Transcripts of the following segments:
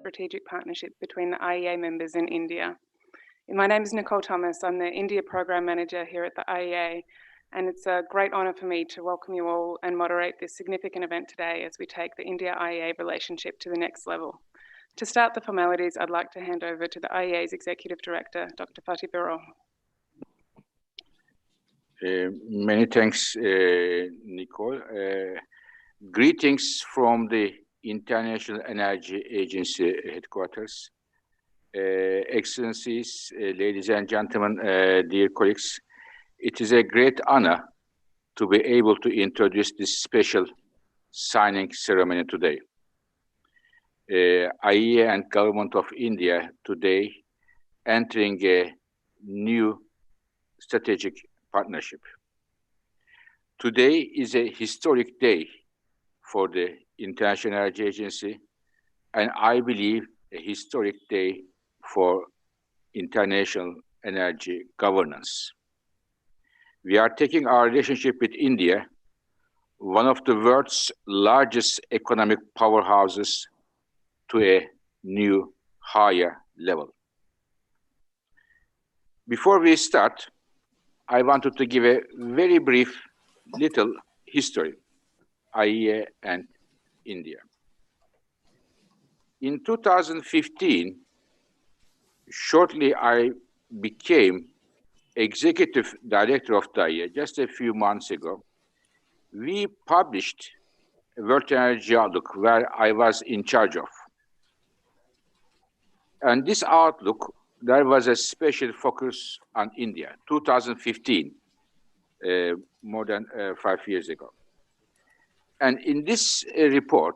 strategic partnership between the IEA members and India. My name is Nicole Thomas. I'm the India Program Manager here at the IEA, and it's a great honour for me to welcome you all and moderate this significant event today as we take the India-IEA relationship to the next level. To start the formalities, I'd like to hand over to the IEA's Executive Director, Dr. Fatih Birol. Many thanks, Nicole. Greetings from the International Energy Agency headquarters. Excellencies, ladies and gentlemen, dear colleagues, it is a great honor to be able to introduce this special signing ceremony today. IEA and Government of India today entering a new strategic partnership. Today is a historic day for the International Energy Agency, and I believe a historic day for international energy governance. We are taking our relationship with India, one of the world's largest economic powerhouses, to a new, higher level. Before we start, I wanted to give a very brief little history, IEA and India. In 2015, shortly I became Executive Director of the IEA. Just a few months ago, we published a World Energy Outlook where I was in charge of. And this outlook, there was a special focus on India, 2015, more than 5 years ago. And in this report,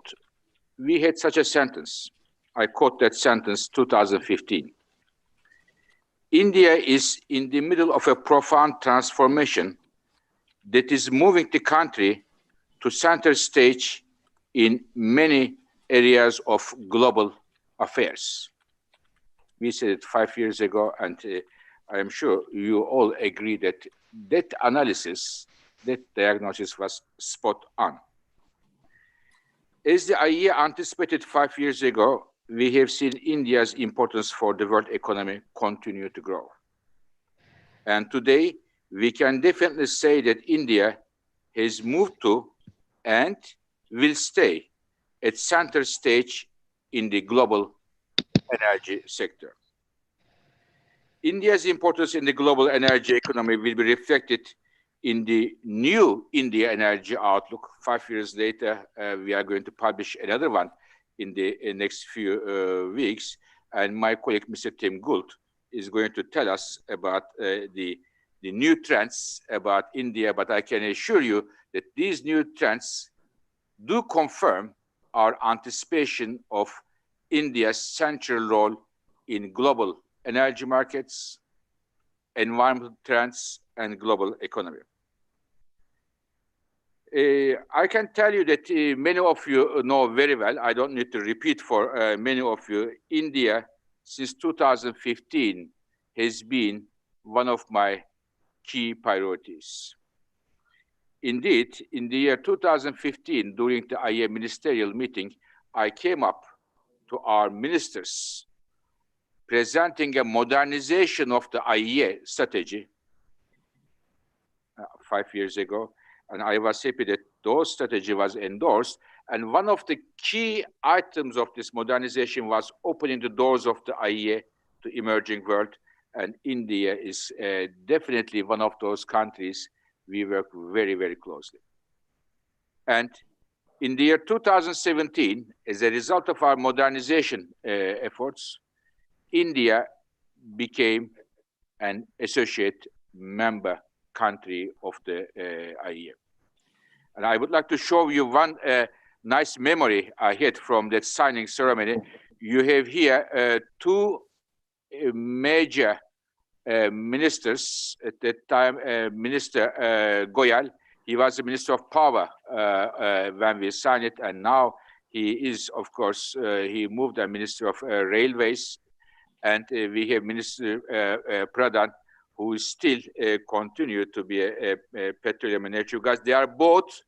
we had such a sentence. I quote that sentence, 2015. India is in the middle of a profound transformation that is moving the country to center stage in many areas of global affairs. We said it 5 years ago, and I am sure you all agree that that analysis, that diagnosis was spot on. As the IEA anticipated 5 years ago, we have seen India's importance for the world economy continue to grow. And today, we can definitely say that India has moved to and will stay at center stage in the global energy sector. India's importance in the global energy economy will be reflected in the new India Energy Outlook. 5 years later, we are going to publish another one in the next few weeks. And my colleague, Mr. Tim Gould, is going to tell us about the new trends about India. But I can assure you that these new trends do confirm our anticipation of India's central role in global energy markets, environmental trends, and global economy. I can tell you that many of you know very well, I don't need to repeat for many of you, India since 2015 has been one of my key priorities. Indeed, in the year 2015, during the IEA ministerial meeting, I came up to our ministers presenting a modernization of the IEA strategy 5 years ago. And I was happy that those strategy was endorsed. And one of the key items of this modernization was opening the doors of the IEA to emerging world. And India is definitely one of those countries we work very, very closely. And in the year 2017, as a result of our modernization efforts, India became an associate member country of the IEA. And I would like to show you one nice memory I had from that signing ceremony. You have here two major ministers at that time. Minister Goyal, he was the Minister of Power when we signed it, and now he is, of course, he moved as Minister of Railways, and we have Minister Pradhan, who still continue to be a petroleum and natural gas. They are both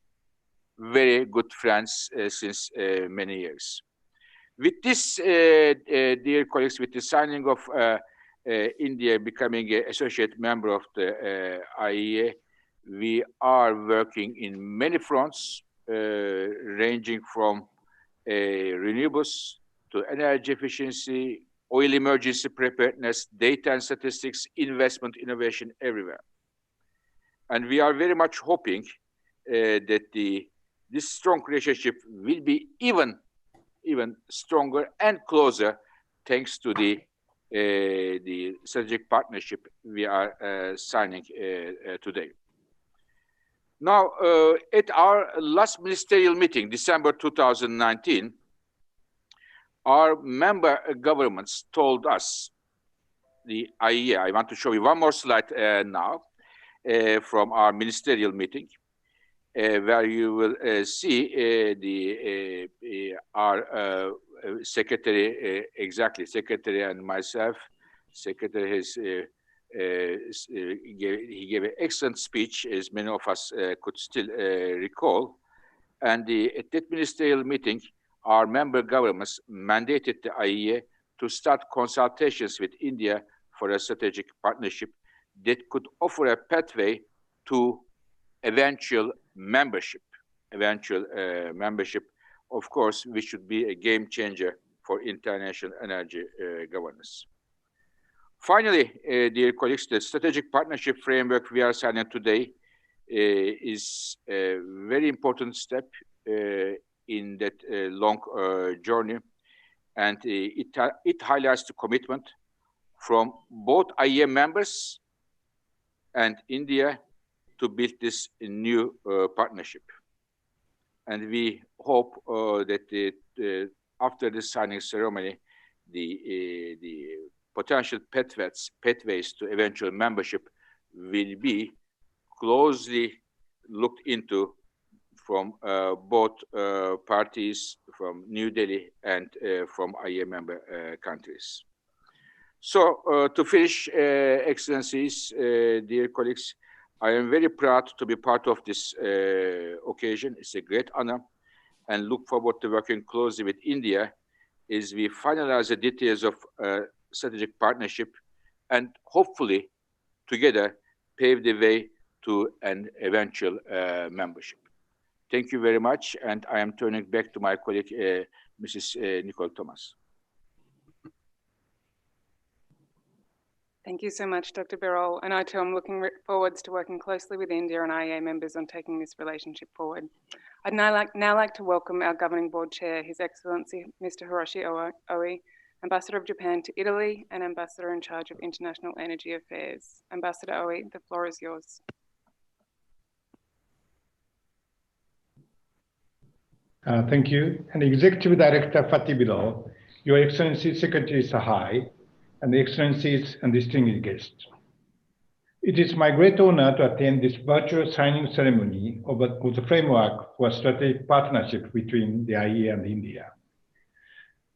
very good friends since many years. With this, dear colleagues, with the signing of India becoming an associate member of the IEA, we are working in many fronts, ranging from renewables to energy efficiency, oil emergency preparedness, data and statistics, investment, innovation, everywhere. And we are very much hoping that this strong relationship will be even stronger and closer thanks to the strategic partnership we are signing today. Now, at our last ministerial meeting, December 2019, our member governments told us, the IEA, I want to show you one more slide now from our ministerial meeting, where you will see our secretary, secretary and myself. Secretary has he gave an excellent speech, as many of us could still recall. And at that ministerial meeting, our member governments mandated the IEA to start consultations with India for a strategic partnership that could offer a pathway to eventual membership. Of course, which should be a game changer for international energy governance. Finally, dear colleagues, the strategic partnership framework we are signing today is a very important step in that long journey, and it highlights the commitment from both IEA members and India to build this new partnership. And we hope that after the signing ceremony, the potential pathways to eventual membership will be closely looked into from both parties, from New Delhi and from IEA member countries. So to finish, Excellencies, dear colleagues, I am very proud to be part of this occasion. It's a great honor, and look forward to working closely with India as we finalize the details of strategic partnership and hopefully together pave the way to an eventual membership. Thank you very much, and I am turning back to my colleague, Mrs. Nicole Thomas. Thank you so much, Dr. Birol. And I too am looking forwards to working closely with India and IEA members on taking this relationship forward. I'd now like to welcome our Governing Board Chair, His Excellency Mr. Hiroshi Oe, Ambassador of Japan to Italy and Ambassador in charge of International Energy Affairs. Ambassador Oe, the floor is yours. Thank you. And Executive Director Fatih Birol, Your Excellency Secretary Sahai, and the Excellencies and distinguished guests. It is my great honor to attend this virtual signing ceremony of the framework for strategic partnership between the IEA and India.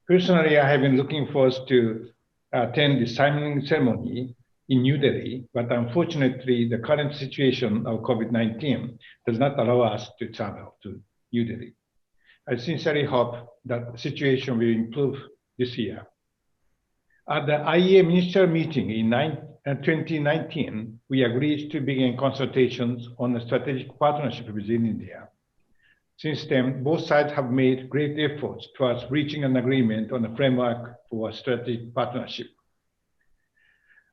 Personally, I have been looking forward to attend the signing ceremony in New Delhi, but unfortunately, the current situation of COVID-19 does not allow us to travel to New Delhi. I sincerely hope that the situation will improve this year. At the IEA ministerial meeting in 2019, we agreed to begin consultations on a strategic partnership with India. Since then, both sides have made great efforts towards reaching an agreement on the framework for a strategic partnership.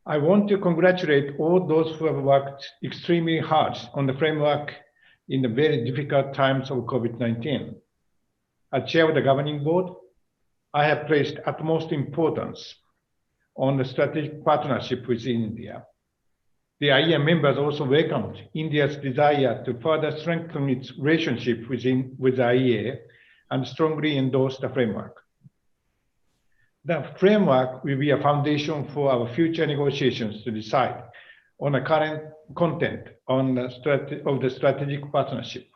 I want to congratulate all those who have worked extremely hard on the framework in the very difficult times of COVID-19. As chair of the governing board, I have placed utmost importance on the strategic partnership with India. The IEA members also welcomed India's desire to further strengthen its relationship with the IEA and strongly endorsed the framework. The framework will be a foundation for our future negotiations to decide on the current content of the strategic partnership.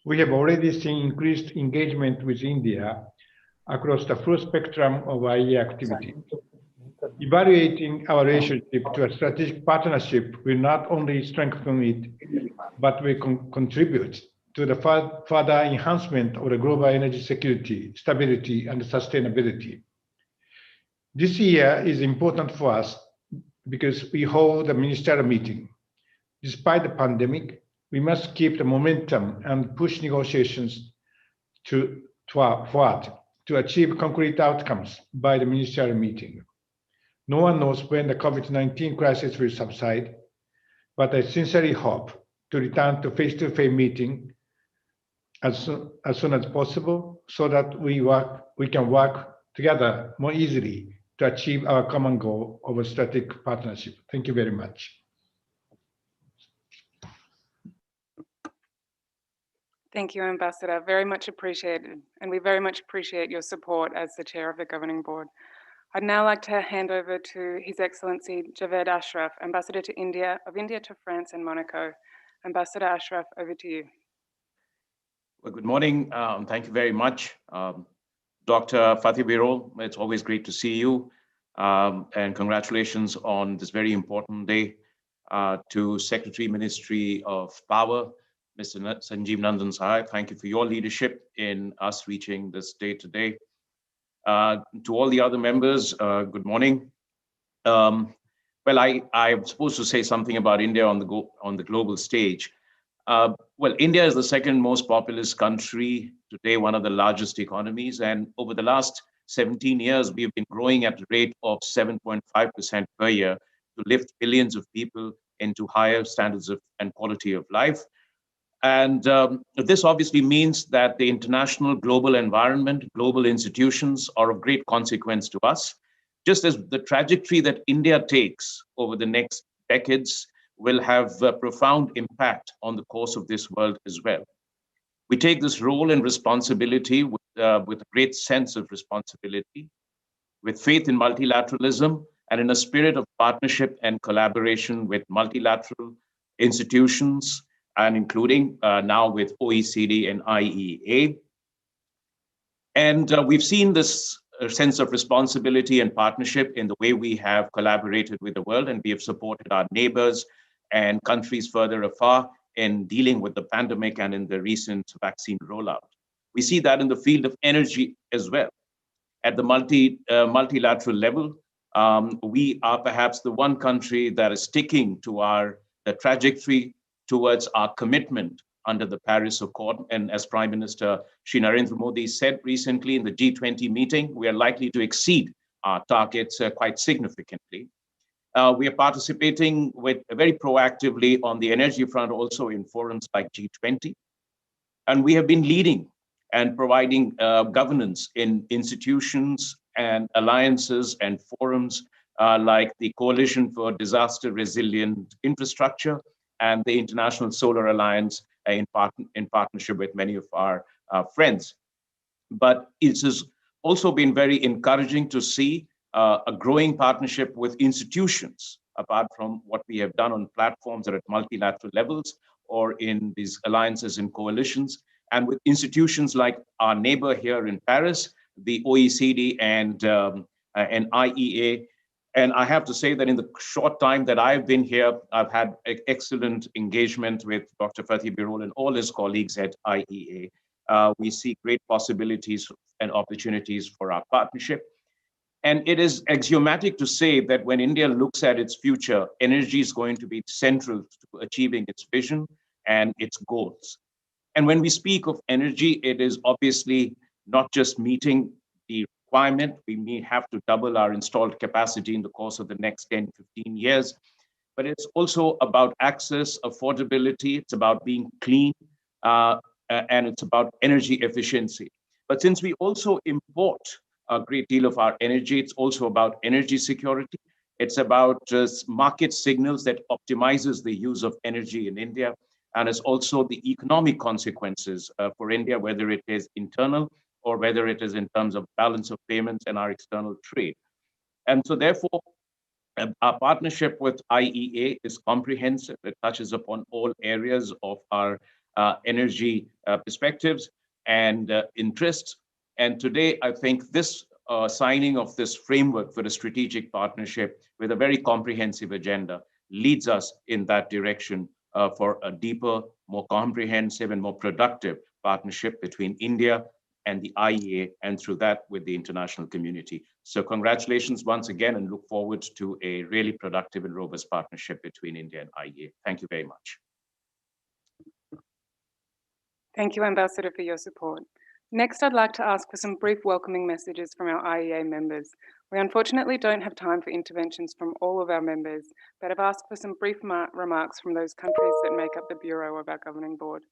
We have already seen increased engagement with India across the full spectrum of IEA activity. Evaluating our relationship to a strategic partnership will not only strengthen it, but will contribute to the further enhancement of the global energy security, stability, and sustainability. This year is important for us because we hold a ministerial meeting. Despite the pandemic, we must keep the momentum and push negotiations forward to achieve concrete outcomes by the ministerial meeting. No one knows when the COVID-19 crisis will subside, but I sincerely hope to return to face-to-face meeting as soon as possible so that we can work together more easily to achieve our common goal of a strategic partnership. Thank you very much. Thank you, Ambassador. Very much appreciated. And we very much appreciate your support as the chair of the Governing Board. I'd now like to hand over to His Excellency Javed Ashraf, Ambassador to India, of India to France and Monaco. Ambassador Ashraf, over to you. Well, good morning. Thank you very much. Dr. Fatih Birol, it's always great to see you. And congratulations on this very important day to Secretary Ministry of Power, Mr. Sanjiv Nandan Sahai. Thank you for your leadership in us reaching this day today. To all the other members, good morning. Well, I'm supposed to say something about India on the global stage. Well, India is the second most populous country today, one of the largest economies. And over the last 17 years, we've been growing at a rate of 7.5% per year to lift billions of people into higher standards of and quality of life. And this obviously means that the international global environment, global institutions are of great consequence to us, just as the trajectory that India takes over the next decades will have a profound impact on the course of this world as well. We take this role and responsibility with a great sense of responsibility, with faith in multilateralism, and in a spirit of partnership and collaboration with multilateral institutions, and including now with OECD and IEA. And we've seen this sense of responsibility and partnership in the way we have collaborated with the world, and we have supported our neighbors and countries further afar in dealing with the pandemic and in the recent vaccine rollout. We see that in the field of energy as well. At the multilateral level, we are perhaps the one country that is sticking to the trajectory towards our commitment under the Paris Accord. And as Prime Minister Shri Narendra Modi said recently in the G20 meeting, we are likely to exceed our targets quite significantly. We are participating very proactively on the energy front, also in forums like G20. And we have been leading and providing governance in institutions and alliances and forums like the Coalition for Disaster Resilient Infrastructure and the International Solar Alliance in partnership with many of our friends. But it has also been very encouraging to see a growing partnership with institutions, apart from what we have done on platforms that are at multilateral levels or in these alliances and coalitions, and with institutions like our neighbor here in Paris, the OECD and IEA. And I have to say that in the short time that I've been here, I've had excellent engagement with Dr. Fatih Birol and all his colleagues at IEA. We see great possibilities and opportunities for our partnership. And it is axiomatic to say that when India looks at its future, energy is going to be central to achieving its vision and its goals. And when we speak of energy, it is obviously not just meeting the requirement. We may have to double our installed capacity in the course of the next 10, 15 years. But it's also about access, affordability. It's about being clean, and it's about energy efficiency. But since we also import a great deal of our energy, it's also about energy security. It's about just market signals that optimizes the use of energy in India. And it's also the economic consequences for India, whether it is internal or whether it is in terms of balance of payments and our external trade. And so therefore, our partnership with IEA is comprehensive. It touches upon all areas of our energy perspectives and interests. And today, I think this signing of this framework for a strategic partnership with a very comprehensive agenda leads us in that direction for a deeper more comprehensive and more productive partnership between India and the IEA, and through that with the international community. So congratulations once again, and look forward to a really productive and robust partnership between India and IEA. Thank you very much. Thank you, Ambassador, for your support. Next, I'd like to ask for some brief welcoming messages from our IEA members. We unfortunately don't have time for interventions from all of our members, but I've asked for some brief remarks from those countries that make up the Bureau of our Governing Board.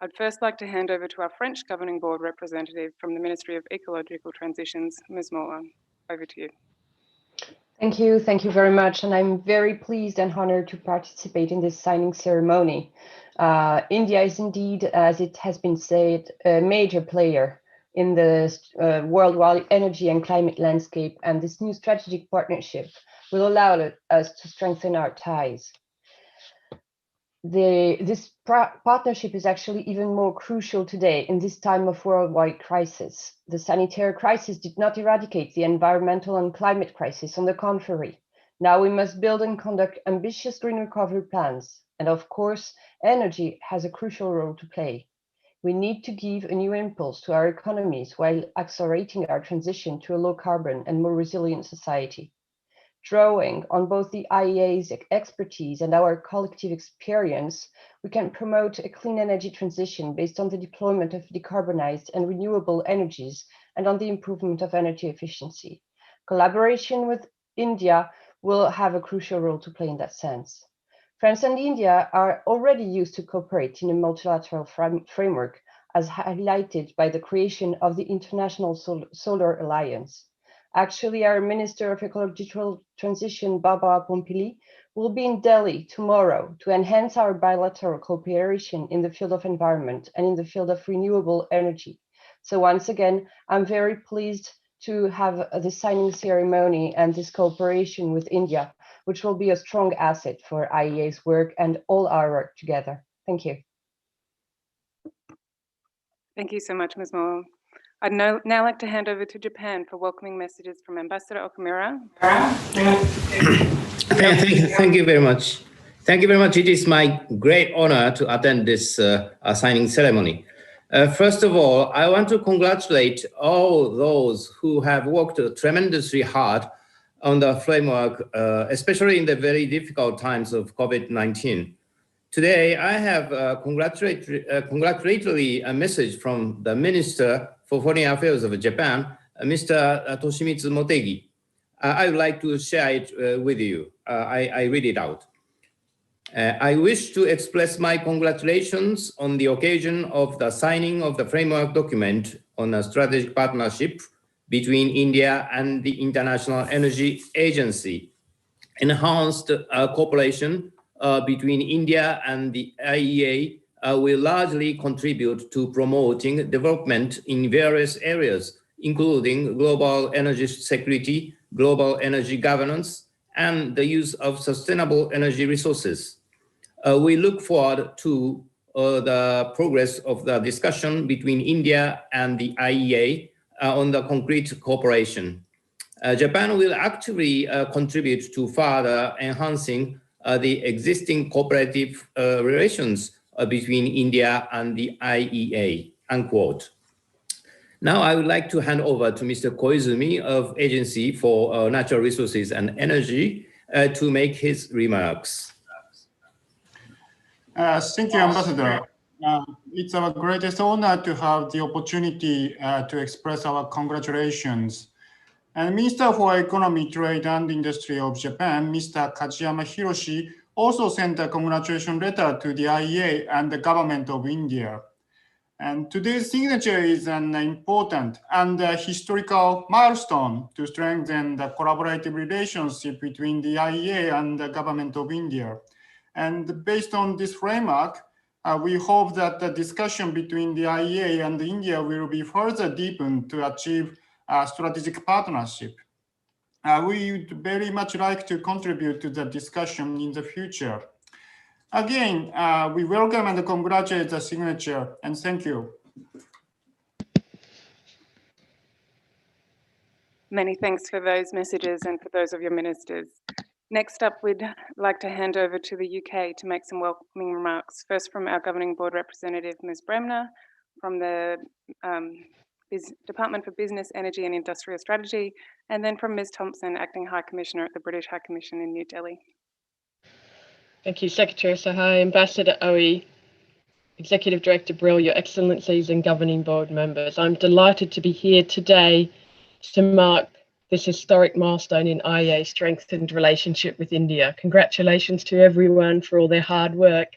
I'd first like to hand over to our French Governing Board representative from the Ministry of Ecological Transitions, Ms. Mola. Over to you. Thank you very much. And I'm very pleased and honored to participate in this signing ceremony. India is indeed, as it has been said, a major player in the worldwide energy and climate landscape, and this new strategic partnership will allow us to strengthen our ties. This partnership is actually even more crucial today in this time of worldwide crisis. The sanitary crisis did not eradicate the environmental and climate crisis. On the contrary, now we must build and conduct ambitious green recovery plans. And of course, energy has a crucial role to play. We need to give a new impulse to our economies while accelerating our transition to a low carbon and more resilient society. Drawing on both the IEA's expertise and our collective experience, we can promote a clean energy transition based on the deployment of decarbonized and renewable energies and on the improvement of energy efficiency. Collaboration with India will have a crucial role to play in that sense. France and India are already used to cooperate in a multilateral framework, as highlighted by the creation of the International Solar Alliance. Actually, our Minister of Ecological Transition, Barbara Pompili, will be in Delhi tomorrow to enhance our bilateral cooperation in the field of environment and in the field of renewable energy. So once again, I'm very pleased to have the signing ceremony and this cooperation with India, which will be a strong asset for IEA's work and all our work together. Thank you. Thank you so much, Ms. Moore. I'd now like to hand over to Japan for welcoming messages from Ambassador Okamura. Thank you very much. Thank you very much. It is my great honor to attend this signing ceremony. First of all, I want to congratulate all those who have worked tremendously hard on the framework, especially in the very difficult times of COVID-19. Today, I have a congratulatory message from the Minister for Foreign Affairs of Japan, Mr. Toshimitsu Motegi. I would like to share it with you. I read it out. I wish to express my congratulations on the occasion of the signing of the framework document on a strategic partnership between India and the International Energy Agency. Enhanced cooperation between India and the IEA will largely contribute to promoting development in various areas, including global energy security, global energy governance, and the use of sustainable energy resources. We look forward to the progress of the discussion between India and the IEA on the concrete cooperation. Japan will actively contribute to further enhancing the existing cooperative relations between India and the IEA, unquote. Now I would like to hand over to Mr. Koizumi of Agency for Natural Resources and Energy to make his remarks. Thank you, Ambassador. It's our greatest honor to have the opportunity to express our congratulations. And Minister for Economy, Trade and Industry of Japan, Mr. Kajiyama Hiroshi, also sent a congratulation letter to the IEA and the government of India. And today's signature is an important and historical milestone to strengthen the collaborative relationship between the IEA and the government of India. And based on this framework, we hope that the discussion between the IEA and India will be further deepened to achieve a strategic partnership. We would very much like to contribute to the discussion in the future. Again, we welcome and congratulate the signature, and thank you. Many thanks for those messages and for those of your ministers. Next up, we'd like to hand over to the UK to make some welcoming remarks. First from our Governing Board representative, Ms. Bremner, from the Department for Business, Energy and Industrial Strategy, and then from Ms. Thompson, Acting High Commissioner at the British High Commission in New Delhi. Thank you, Secretary Sahai, Ambassador Oe, Executive Director Birol, Your Excellencies and Governing Board members. I'm delighted to be here today to mark this historic milestone in IEA's strengthened relationship with India. Congratulations to everyone for all their hard work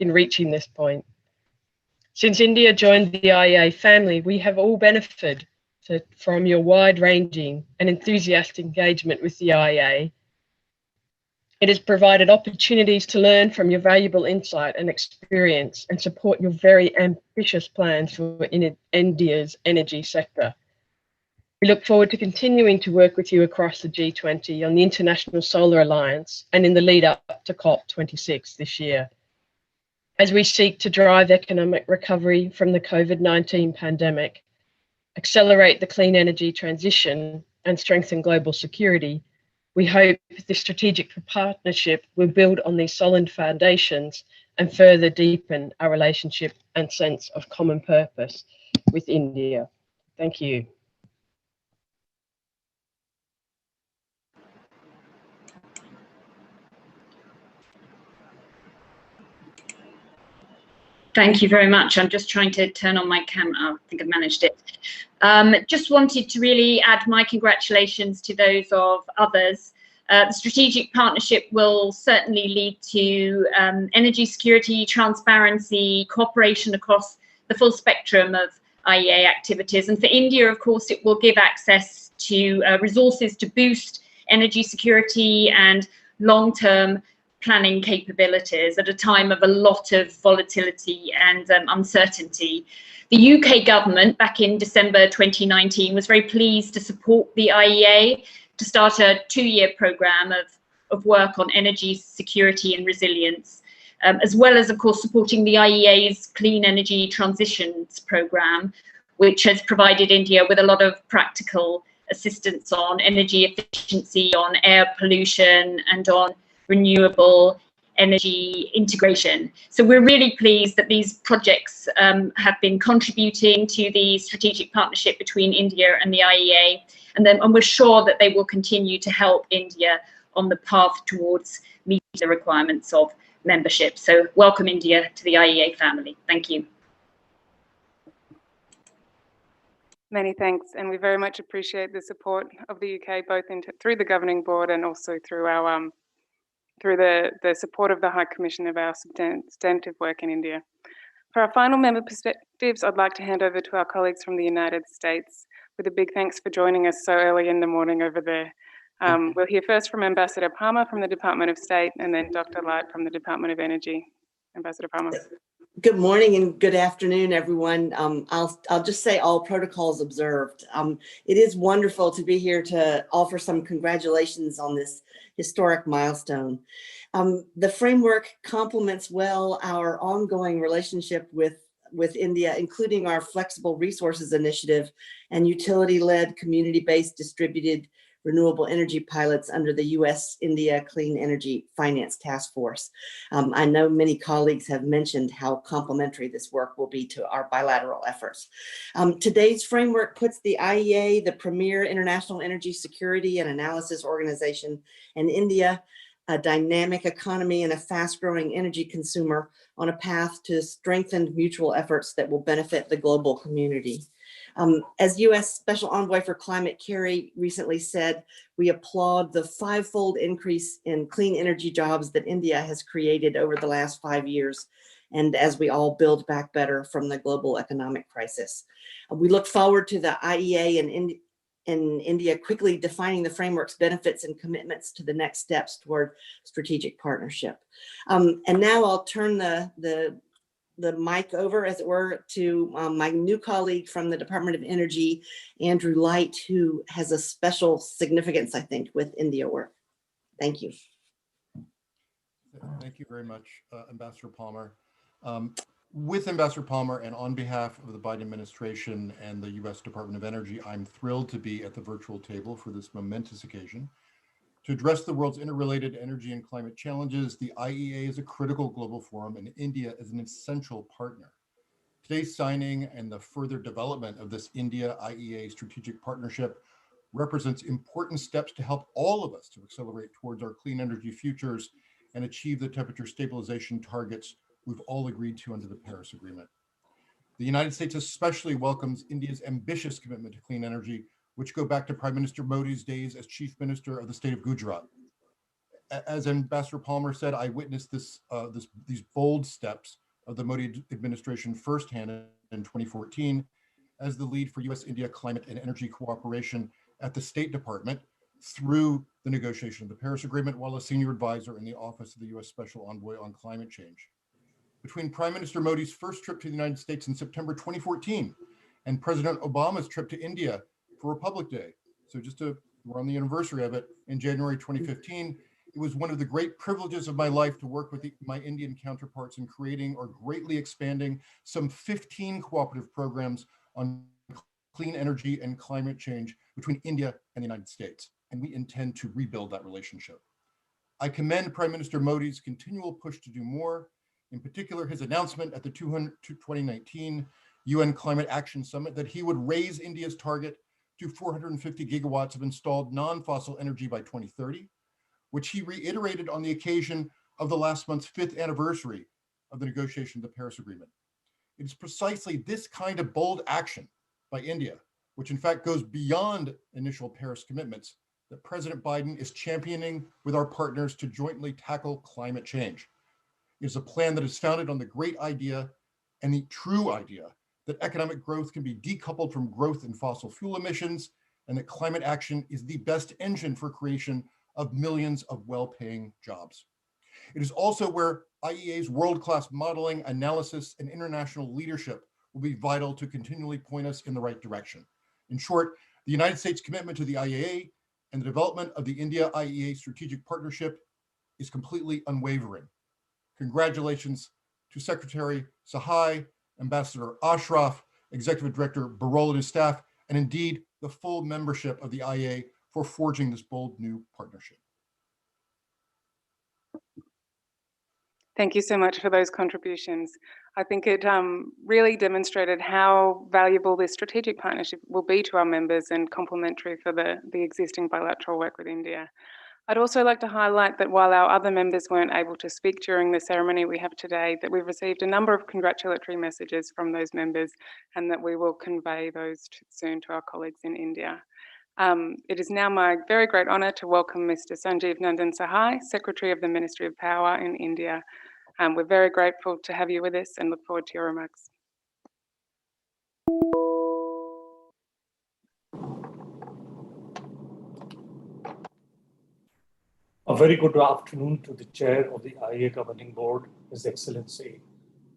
in reaching this point. Since India joined the IEA family, we have all benefited from your wide-ranging and enthusiastic engagement with the IEA. It has provided opportunities to learn from your valuable insight and experience and support your very ambitious plans for India's energy sector. We look forward to continuing to work with you across the G20 on the International Solar Alliance and in the lead up to COP26 this year, as we seek to drive economic recovery from the COVID-19 pandemic, accelerate the clean energy transition, and strengthen global security. We hope this strategic partnership will build on these solid foundations and further deepen our relationship and sense of common purpose with India. Thank you. Thank you very much. I'm just trying to turn on my camera. I think I've managed it. Just wanted to really add my congratulations to those of others. The strategic partnership will certainly lead to energy security, transparency, cooperation across the full spectrum of IEA activities. And for India, of course, it will give access to resources to boost energy security and long-term planning capabilities at a time of a lot of volatility and uncertainty. The UK government back in December 2019 was very pleased to support the IEA to start a 2-year programme of work on energy security and resilience, as well as, of course, supporting the IEA's Clean Energy Transitions programme, which has provided India with a lot of practical assistance on energy efficiency, on air pollution, and on renewable energy integration. So we're really pleased that these projects have been contributing to the strategic partnership between India and the IEA, and we're sure that they will continue to help India on the path towards meeting the requirements of membership. So welcome India to the IEA family. Thank you. Many thanks, and we very much appreciate the support of the UK, both through the Governing Board and also through our through the support of the High Commission of our substantive work in India. For our final member perspectives, I'd like to hand over to our colleagues from the United States with a big thanks for joining us so early in the morning over there. We'll hear first from Ambassador Palmer from the Department of State and then Dr. Light from the Department of Energy. Ambassador Palmer. Good morning and good afternoon, everyone. I'll just say all protocols observed. It is wonderful to be here to offer some congratulations on this historic milestone. The framework complements well our ongoing relationship with India, including our Flexible Resources Initiative and utility-led, community-based distributed renewable energy pilots under the US-India Clean Energy Finance Task Force. I know many colleagues have mentioned how complementary this work will be to our bilateral efforts. Today's framework puts the IEA, the premier international energy security and analysis organization, and India, a dynamic economy and a fast-growing energy consumer, on a path to strengthened mutual efforts that will benefit the global community. As US Special Envoy for Climate Kerry recently said, we applaud the 5-fold increase in clean energy jobs that India has created over the last 5 years, and as we all build back better from the global economic crisis. We look forward to the IEA and India quickly defining the framework's benefits and commitments to the next steps toward strategic partnership. And now I'll turn the mic over, as it were, to my new colleague from the Department of Energy, Andrew Light, who has a special significance, I think, with India work. Thank you. Thank you very much, Ambassador Palmer. With Ambassador Palmer and on behalf of the Biden administration and the US Department of Energy, I'm thrilled to be at the virtual table for this momentous occasion To address the world's interrelated energy and climate challenges, the IEA is a critical global forum and India is an essential partner. Today's signing and the further development of this India-IEA strategic partnership represents important steps to help all of us to accelerate towards our clean energy futures and achieve the temperature stabilization targets we've all agreed to under the Paris Agreement. The United States especially welcomes India's ambitious commitment to clean energy, which go back to Prime Minister Modi's days as Chief Minister of the state of Gujarat. As Ambassador Palmer said, I witnessed these bold steps of the Modi administration firsthand in 2014 as the lead for US-India climate and energy cooperation at the State Department through the negotiation of the Paris Agreement while a senior advisor in the Office of the US Special Envoy on Climate Change. Between Prime Minister Modi's first trip to the United States in September 2014 and President Obama's trip to India for Republic Day, so we're on the anniversary of it, in January 2015, it was one of the great privileges of my life to work with my Indian counterparts in creating or greatly expanding some 15 cooperative programs on clean energy and climate change between India and the United States, and we intend to rebuild that relationship. I commend Prime Minister Modi's continual push to do more, in particular his announcement at the 2019 UN Climate Action Summit that he would raise India's target to 450 gigawatts of installed non-fossil energy by 2030, which he reiterated on the occasion of the last month's 5th anniversary of the negotiation of the Paris Agreement. It is precisely this kind of bold action by India, which in fact goes beyond initial Paris commitments, that President Biden is championing with our partners to jointly tackle climate change. It is a plan that is founded on the great idea and the true idea that economic growth can be decoupled from growth in fossil fuel emissions, and that climate action is the best engine for creation of millions of well-paying jobs. It is also where IEA's world-class modeling, analysis, and international leadership will be vital to continually point us in the right direction. In short, the United States' commitment to the IEA and the development of the India-IEA strategic partnership is completely unwavering. Congratulations to Secretary Sahai, Ambassador Ashraf, Executive Director Birol and his staff, and indeed the full membership of the IEA for forging this bold new partnership. Thank you so much for those contributions. I think it really demonstrated how valuable this strategic partnership will be to our members and complementary for the existing bilateral work with India. I'd also like to highlight that while our other members weren't able to speak during the ceremony we have today, that we've received a number of congratulatory messages from those members and that we will convey those soon to our colleagues in India. It is now my very great honour to welcome Mr. Sanjiv Nandan Sahai, Secretary of the Ministry of Power in India. We're very grateful to have you with us and look forward to your remarks. A very good afternoon to the Chair of the IEA Governing Board, His Excellency,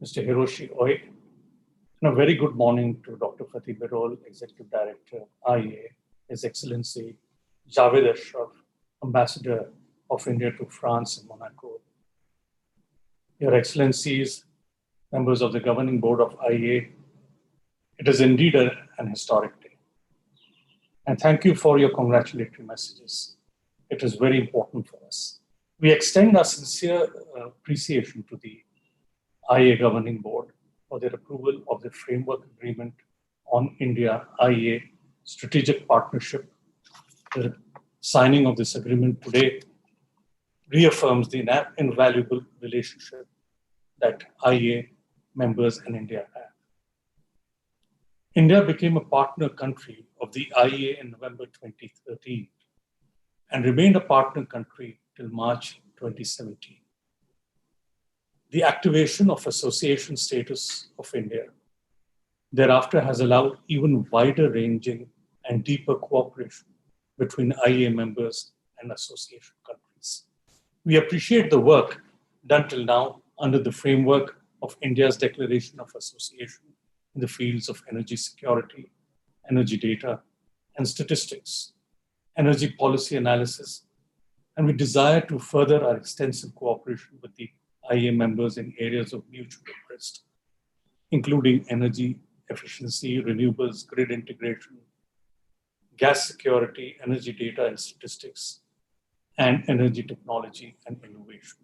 Mr. Hiroshi Oe, and a very good morning to Dr. Fatih Birol, Executive Director, IEA, His Excellency, Javed Ashraf, Ambassador of India to France and Monaco, Your Excellencies, members of the Governing Board of IEA. It is indeed an historic day. And thank you for your congratulatory messages. It is very important for us. We extend our sincere appreciation to the IEA Governing Board for their approval of the Framework Agreement on India-IEA Strategic Partnership. The signing of this agreement today reaffirms the invaluable relationship that IEA members and India have. India became a partner country of the IEA in November 2013 and remained a partner country till March 2017. The activation of association status of India thereafter has allowed even wider ranging and deeper cooperation between IEA members and association countries. We appreciate the work done till now under the framework of India's Declaration of Association in the fields of energy security, energy data and statistics, energy policy analysis, and we desire to further our extensive cooperation with the IEA members in areas of mutual interest, including energy efficiency, renewables, grid integration, gas security, energy data and statistics, and energy technology and innovation.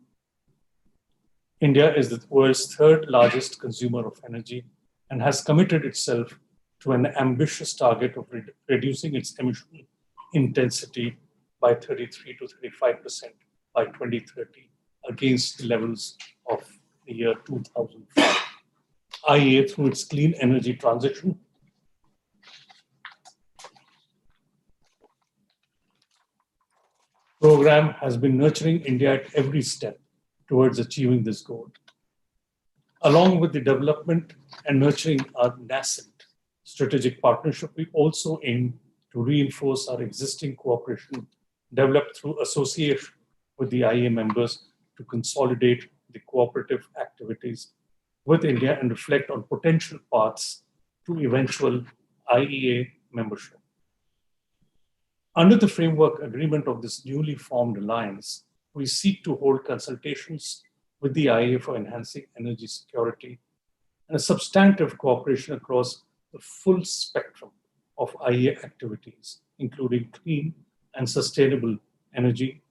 India is the world's third largest consumer of energy and has committed itself to an ambitious target of reducing its emission intensity by 33 to 35% by 2030 against the levels of the year 2005. IEA, through its clean energy transition, program has been nurturing India at every step towards achieving this goal. Along with the development and nurturing our nascent strategic partnership, we also aim to reinforce our existing cooperation developed through association with the IEA members to consolidate the cooperative activities with India and reflect on potential paths to eventual IEA membership. Under the framework agreement of this newly formed alliance, we seek to hold consultations with the IEA for enhancing energy security and a substantive cooperation across the full spectrum of IEA activities, including clean and sustainable energy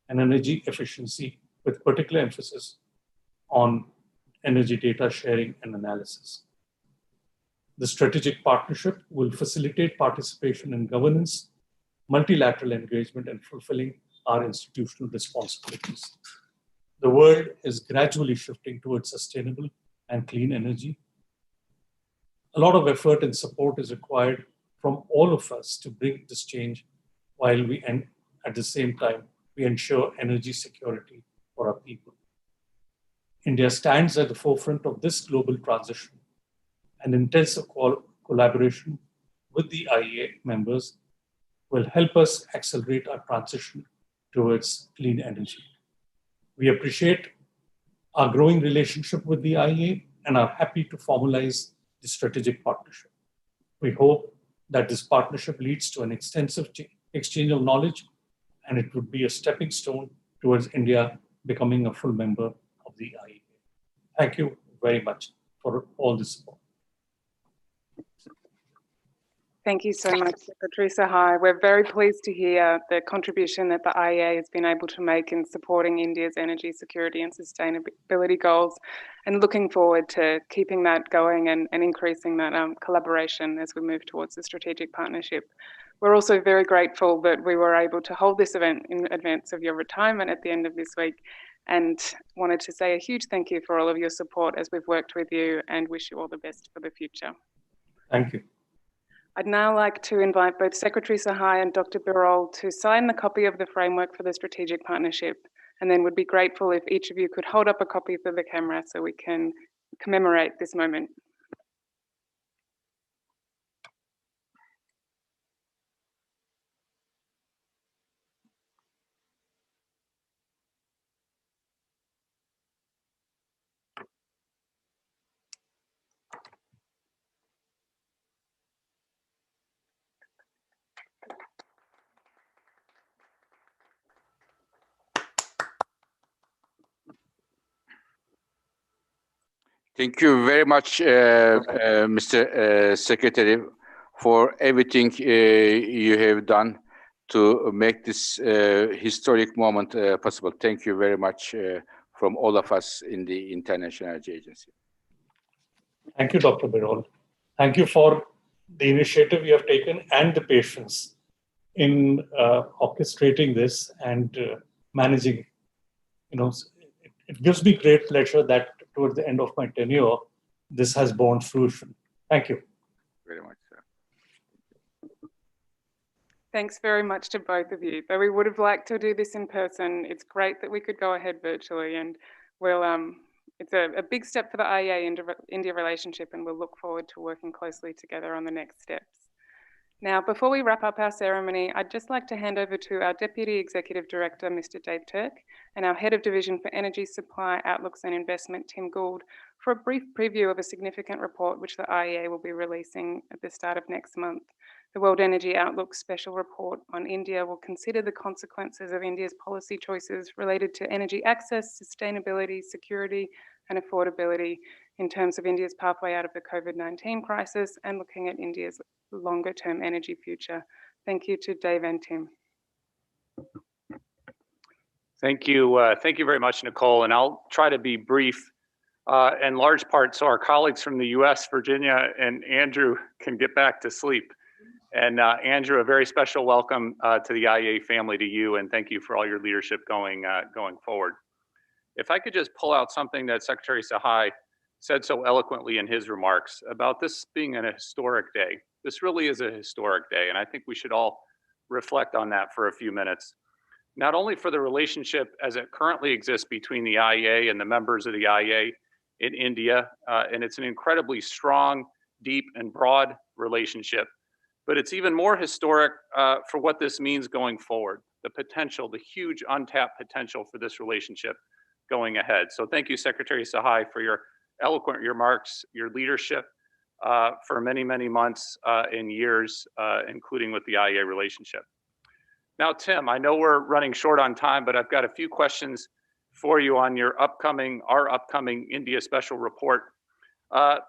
and energy efficiency, with particular emphasis on energy data sharing and analysis. The strategic partnership will facilitate participation in governance, multilateral engagement, and fulfilling our institutional responsibilities. The world is gradually shifting towards sustainable and clean energy. A lot of effort and support is required from all of us to bring this change, while at the same time, we ensure energy security for our people. India stands at the forefront of this global transition, and intensive collaboration with the IEA members will help us accelerate our transition towards clean energy. We appreciate our growing relationship with the IEA and are happy to formalize the strategic partnership. We hope that this partnership leads to an extensive exchange of knowledge, and it would be a stepping stone towards India becoming a full member of the IEA. Thank you very much for all this support. Thank you so much, Secretary Sahai. We're very pleased to hear the contribution that the IEA has been able to make in supporting India's energy security and sustainability goals, and looking forward to keeping that going and increasing that collaboration as we move towards the strategic partnership. We're also very grateful that we were able to hold this event in advance of your retirement at the end of this week, and wanted to say a huge thank you for all of your support as we've worked with you, and wish you all the best for the future. Thank you. I'd now like to invite both Secretary Sahai and Dr. Birol to sign the copy of the framework for the strategic partnership, and then would be grateful if each of you could hold up a copy for the camera so we can commemorate this moment. Thank you very much, Mr. Secretary, for everything you have done to make this historic moment possible. Thank you very much from all of us in the International Energy Agency. Thank you, Dr. Birol. Thank you for the initiative you have taken and the patience in orchestrating this and managing. It gives me great pleasure that towards the end of my tenure, this has borne fruition. Thank you. Very much, sir. Thanks very much to both of you. Though we would have liked to do this in person, it's great that we could go ahead virtually, and we'll it's a big step for the IEA-India relationship, and we'll look forward to working closely together on the next steps. Now, before we wrap up our ceremony, I'd just like to hand over to our Deputy Executive Director, Mr. Dave Turk, and our Head of Division for Energy Supply, Outlooks and Investment, Tim Gould, for a brief preview of a significant report which the IEA will be releasing at the start of next month. The World Energy Outlook Special Report on India will consider the consequences of India's policy choices related to energy access, sustainability, security, and affordability in terms of India's pathway out of the COVID-19 crisis and looking at India's longer-term energy future. Thank you to Dave and Tim. Thank you very much, Nicole, and I'll try to be brief in large part so our colleagues from the US, Virginia, and Andrew can get back to sleep. And Andrew, a very special welcome to the IEA family, to you, and thank you for all your leadership going forward. If I could just pull out something that Secretary Sahai said so eloquently in his remarks about this being a historic day. This really is a historic day, and I think we should all reflect on that for a few minutes. Not only for the relationship as it currently exists between the IEA and the members of the IEA in India, and it's an incredibly strong, deep, and broad relationship, but it's even more historic for what this means going forward, the potential, the huge untapped potential for this relationship going ahead. So thank you, Secretary Sahai, for your eloquent remarks, your leadership for many, many months and years, including with the IEA relationship. Now, Tim, I know we're running short on time, but I've got a few questions for you on our upcoming India special report.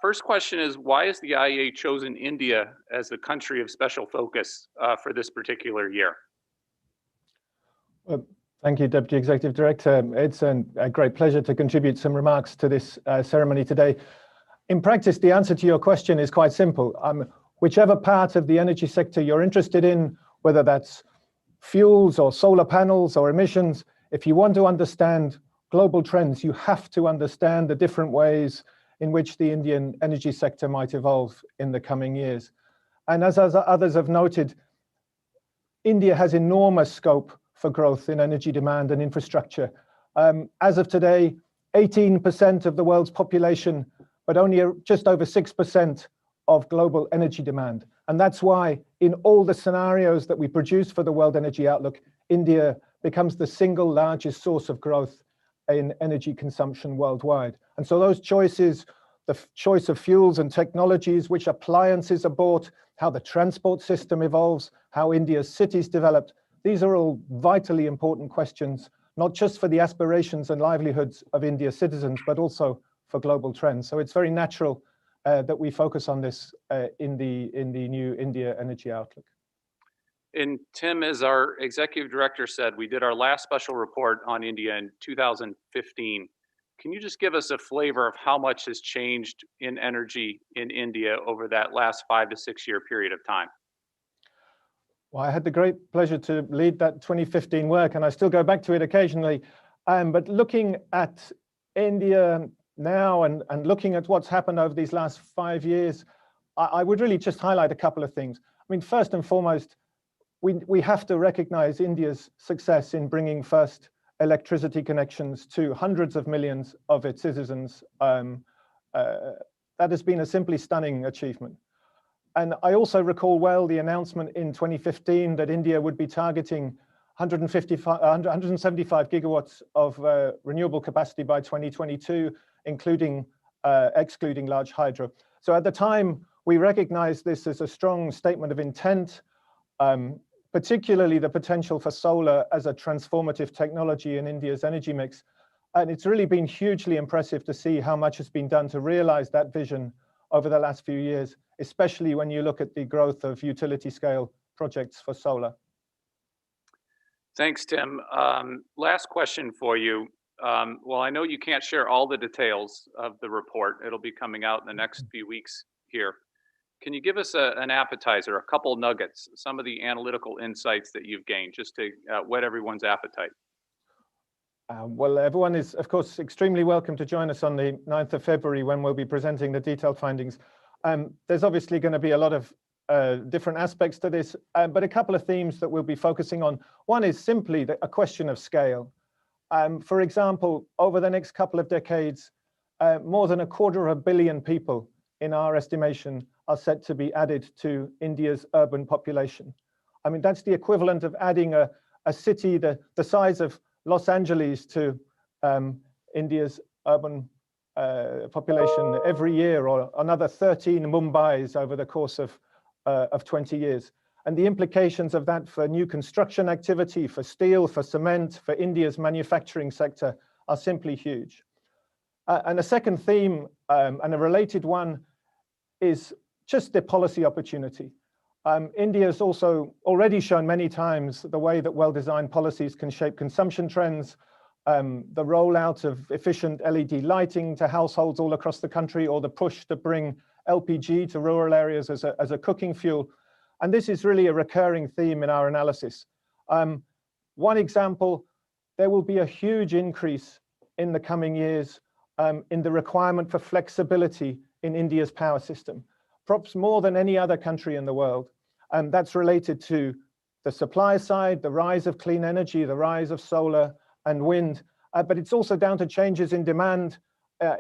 First question is, why has the IEA chosen India as the country of special focus for this particular year? Well, thank you, Deputy Executive Director. It's a great pleasure to contribute some remarks to this ceremony today. In practice, the answer to your question is quite simple. Whichever part of the energy sector you're interested in, whether that's fuels or solar panels or emissions, if you want to understand global trends, you have to understand the different ways in which the Indian energy sector might evolve in the coming years. And as others have noted, India has enormous scope for growth in energy demand and infrastructure. As of today, 18% of the world's population, but only just over 6% of global energy demand. And that's why in all the scenarios that we produce for the World Energy Outlook, India becomes the single largest source of growth in energy consumption worldwide. And so those choices, the choice of fuels and technologies, which appliances are bought, how the transport system evolves, how India's cities developed, these are all vitally important questions, not just for the aspirations and livelihoods of India's citizens, but also for global trends. So it's very natural that we focus on this in the new India Energy Outlook. And Tim, as our Executive Director said, we did our last special report on India in 2015. Can you just give us a flavor of how much has changed in energy in India over that last 5 to 6 year period of time? Well, I had the great pleasure to lead that 2015 work, and I still go back to it occasionally. But looking at India now and looking at what's happened over these last 5 years, I would really just highlight a couple of things. I mean, first and foremost, we have to recognize India's success in bringing first electricity connections to hundreds of millions of its citizens. That has been a simply stunning achievement. And I also recall well the announcement in 2015 that India would be targeting 175 gigawatts of renewable capacity by 2022, including excluding large hydro. So at the time, we recognized this as a strong statement of intent, particularly the potential for solar as a transformative technology in India's energy mix. And it's really been hugely impressive to see how much has been done to realize that vision over the last few years, especially when you look at the growth of utility scale projects for solar. Thanks, Tim. Last question for you. Well, I know you can't share all the details of the report. It'll be coming out in the next few weeks here. Can you give us an appetizer, a couple nuggets, some of the analytical insights that you've gained, just to whet everyone's appetite? Well, everyone is, of course, extremely welcome to join us on the 9th of February when we'll be presenting the detailed findings. There's obviously going to be a lot of different aspects to this, but a couple of themes that we'll be focusing on. One is simply a question of scale. For example, over the next couple of decades, more than 250 million people, in our estimation, are set to be added to India's urban population. I mean, that's the equivalent of adding a city the size of Los Angeles to India's urban population every year, or another 13 Mumbais over the course of 20 years. And the implications of that for new construction activity, for steel, for cement, for India's manufacturing sector are simply huge. And a second theme, and a related one, is just the policy opportunity. India has also already shown many times the way that well-designed policies can shape consumption trends, the rollout of efficient LED lighting to households all across the country, or the push to bring LPG to rural areas as a cooking fuel. And this is really a recurring theme in our analysis. One example, there will be a huge increase in the coming years in the requirement for flexibility in India's power system, perhaps more than any other country in the world. And that's related to the supply side, the rise of clean energy, the rise of solar and wind, but it's also down to changes in demand,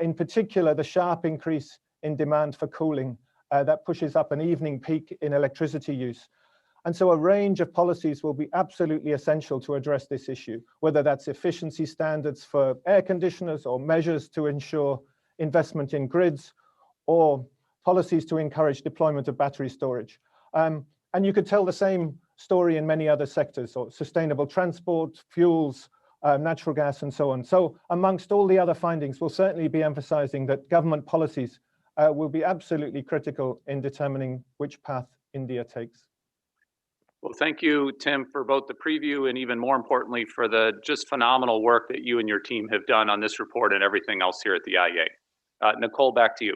in particular, the sharp increase in demand for cooling that pushes up an evening peak in electricity use. And so a range of policies will be absolutely essential to address this issue, whether that's efficiency standards for air conditioners or measures to ensure investment in grids or policies to encourage deployment of battery storage. And you could tell the same story in many other sectors, or sustainable transport, fuels, natural gas, and so on. So amongst all the other findings, we'll certainly be emphasizing that government policies will be absolutely critical in determining which path India takes. Well, thank you, Tim, for both the preview and even more importantly, for the just phenomenal work that you and your team have done on this report and everything else here at the IEA. Nicole, back to you.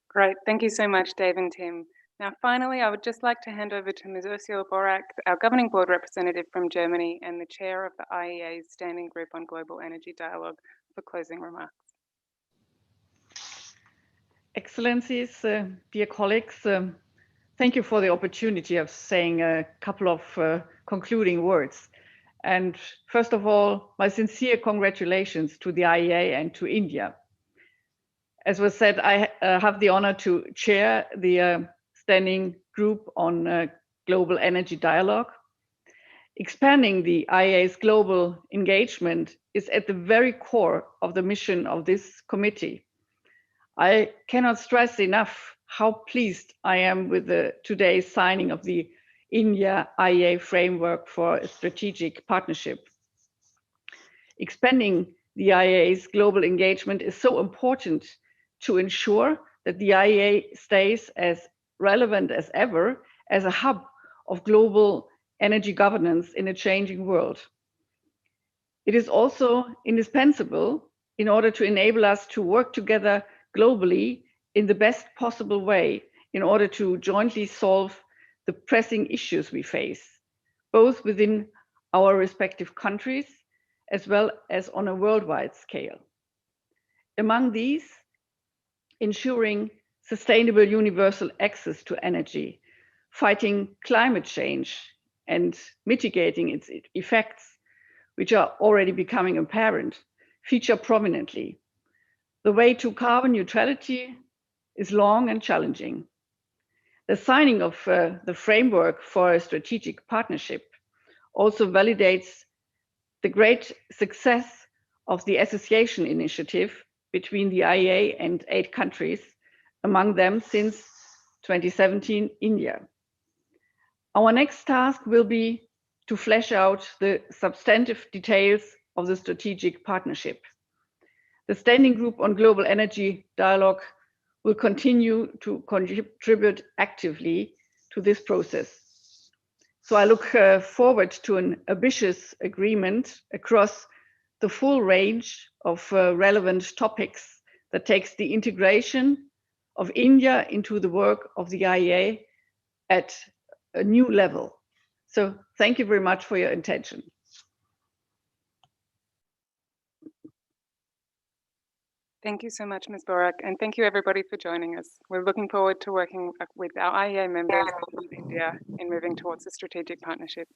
Great, thank you so much, Dave and Tim. Now, finally, I would just like to hand over to Ms. Ursula Borak, our Governing Board representative from Germany and the chair of the IEA's Standing Group on Global Energy Dialogue, for closing remarks. Excellencies, dear colleagues, thank you for the opportunity of saying a couple of concluding words. And first of all, my sincere congratulations to the IEA and to India. As was said, I have the honor to chair the Standing Group on Global Energy Dialogue. Expanding the IEA's global engagement is at the very core of the mission of this committee. I cannot stress enough how pleased I am with today's signing of the India-IEA framework for a strategic partnership. Expanding the IEA's global engagement is so important to ensure that the IEA stays as relevant as ever as a hub of global energy governance in a changing world. It is also indispensable in order to enable us to work together globally in the best possible way in order to jointly solve the pressing issues we face, both within our respective countries as well as on a worldwide scale. Among these, ensuring sustainable universal access to energy, fighting climate change and mitigating its effects, which are already becoming apparent, feature prominently. The way to carbon neutrality is long and challenging. The signing of the framework for a strategic partnership also validates the great success of the association initiative between the IEA and 8 countries, among them since 2017, India. Our next task will be to flesh out the substantive details of the strategic partnership. The Standing Group on Global Energy Dialogue will continue to contribute actively to this process. So I look forward to an ambitious agreement across the full range of relevant topics that takes the integration of India into the work of the IEA at a new level. So thank you very much for your attention. Thank you so much, Ms. Borak, and thank you everybody for joining us. We're looking forward to working with our IEA members in India in moving towards a strategic partnership.